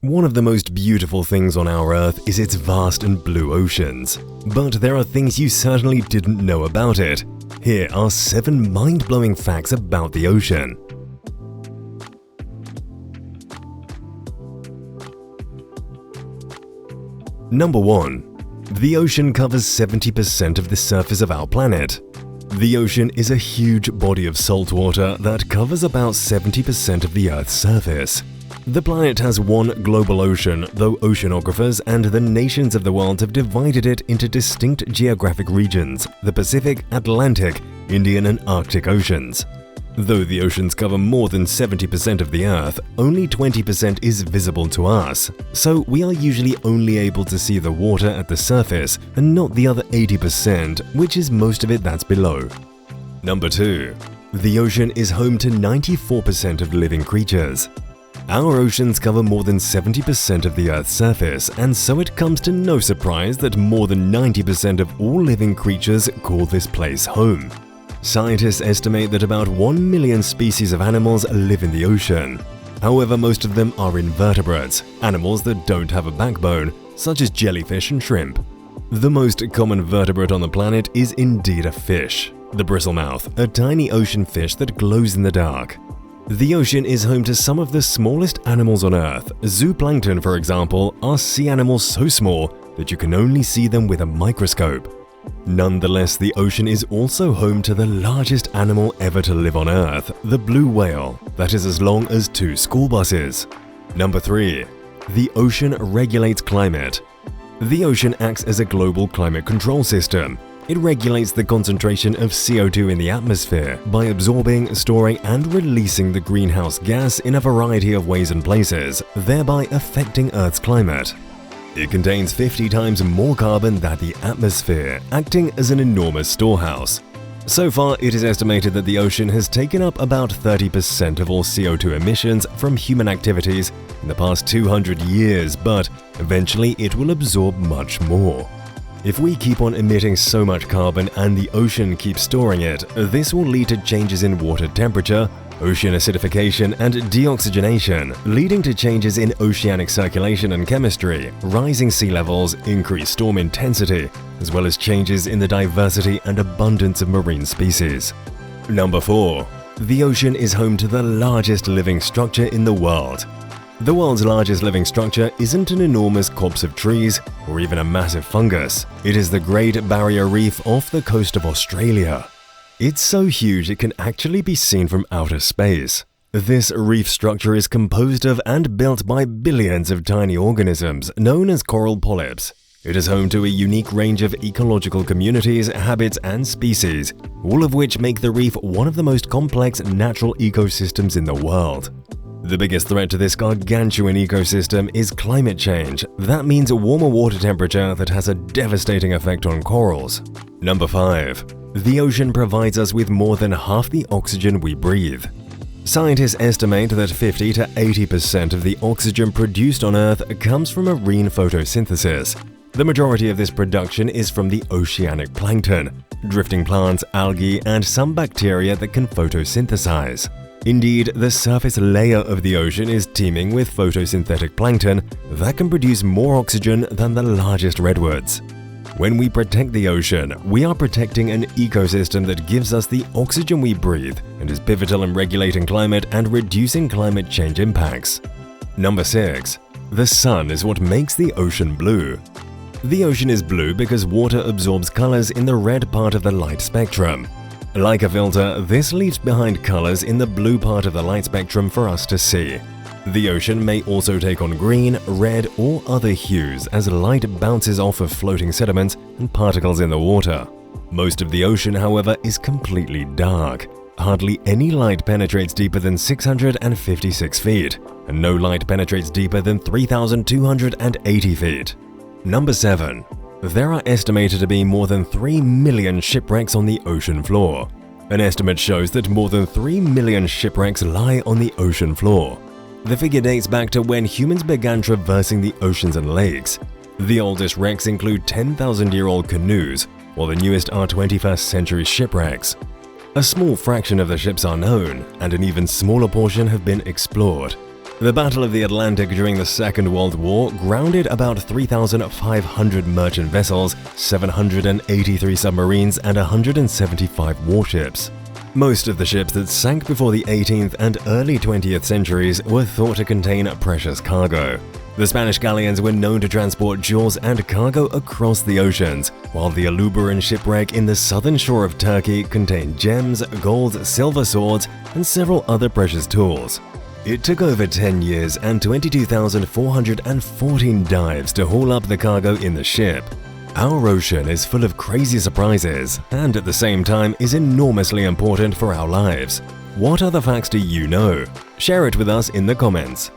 One of the most beautiful things on our Earth is its vast and blue oceans. But there are things you certainly didn't know about it. Here are 7 mind-blowing facts about the ocean. Number 1. The ocean covers 70% of the surface of our planet. The ocean is a huge body of salt water that covers about 70% of the Earth's surface. The planet has one global ocean, though oceanographers and the nations of the world have divided it into distinct geographic regions: the Pacific, Atlantic, Indian and Arctic Oceans. Though the oceans cover more than 70% of the Earth, only 20% is visible to us, so we are usually only able to see the water at the surface and not the other 80%, which is most of it that's below. Number 2. The ocean is home to 94% of living creatures. Our oceans cover more than 70% of the Earth's surface, and so it comes to no surprise that more than 90% of all living creatures call this place home. Scientists estimate that about 1 million species of animals live in the ocean. However, most of them are invertebrates, animals that don't have a backbone, such as jellyfish and shrimp. The most common vertebrate on the planet is indeed a fish, the bristlemouth, a tiny ocean fish that glows in the dark. The ocean is home to some of the smallest animals on Earth. Zooplankton, for example, are sea animals so small that you can only see them with a microscope. Nonetheless, the ocean is also home to the largest animal ever to live on Earth, the blue whale, that is as long as 2 school buses. Number 3. The ocean regulates climate. The ocean acts as a global climate control system. It regulates the concentration of CO2 in the atmosphere by absorbing, storing, and releasing the greenhouse gas in a variety of ways and places, thereby affecting Earth's climate. It contains 50 times more carbon than the atmosphere, acting as an enormous storehouse. So far, it is estimated that the ocean has taken up about 30% of all CO2 emissions from human activities in the past 200 years, but eventually it will absorb much more. If we keep on emitting so much carbon and the ocean keeps storing it, this will lead to changes in water temperature, ocean acidification and deoxygenation, leading to changes in oceanic circulation and chemistry, rising sea levels, increased storm intensity, as well as changes in the diversity and abundance of marine species. Number 4. The ocean is home to the largest living structure in the world. The world's largest living structure isn't an enormous copse of trees or even a massive fungus. It is the Great Barrier Reef off the coast of Australia. It's so huge it can actually be seen from outer space. This reef structure is composed of and built by billions of tiny organisms known as coral polyps. It is home to a unique range of ecological communities, habits, and species, all of which make the reef one of the most complex natural ecosystems in the world. The biggest threat to this gargantuan ecosystem is climate change. That means a warmer water temperature that has a devastating effect on corals. Number 5. The ocean provides us with more than half the oxygen we breathe. Scientists estimate that 50 to 80% of the oxygen produced on Earth comes from marine photosynthesis. The majority of this production is from the oceanic plankton, drifting plants, algae, and some bacteria that can photosynthesize. Indeed, the surface layer of the ocean is teeming with photosynthetic plankton that can produce more oxygen than the largest redwoods. When we protect the ocean, we are protecting an ecosystem that gives us the oxygen we breathe and is pivotal in regulating climate and reducing climate change impacts. Number 6. The sun is what makes the ocean blue. The ocean is blue because water absorbs colors in the red part of the light spectrum. Like a filter, this leaves behind colors in the blue part of the light spectrum for us to see. The ocean may also take on green, red, or other hues as light bounces off of floating sediments and particles in the water. Most of the ocean, however, is completely dark. Hardly any light penetrates deeper than 656 feet, and no light penetrates deeper than 3,280 feet. Number 7. There are estimated to be more than 3 million shipwrecks on the ocean floor. An estimate shows that more than 3 million shipwrecks lie on the ocean floor. The figure dates back to when humans began traversing the oceans and lakes. The oldest wrecks include 10,000-year-old canoes, while the newest are 21st century shipwrecks. A small fraction of the ships are known, and an even smaller portion have been explored. The Battle of the Atlantic during the Second World War grounded about 3,500 merchant vessels, 783 submarines, and 175 warships. Most of the ships that sank before the 18th and early 20th centuries were thought to contain precious cargo. The Spanish galleons were known to transport jewels and cargo across the oceans, while the Alubaran shipwreck in the southern shore of Turkey contained gems, gold, silver swords, and several other precious tools. It took over 10 years and 22,414 dives to haul up the cargo in the ship. Our ocean is full of crazy surprises and at the same time is enormously important for our lives. What other facts do you know? Share it with us in the comments.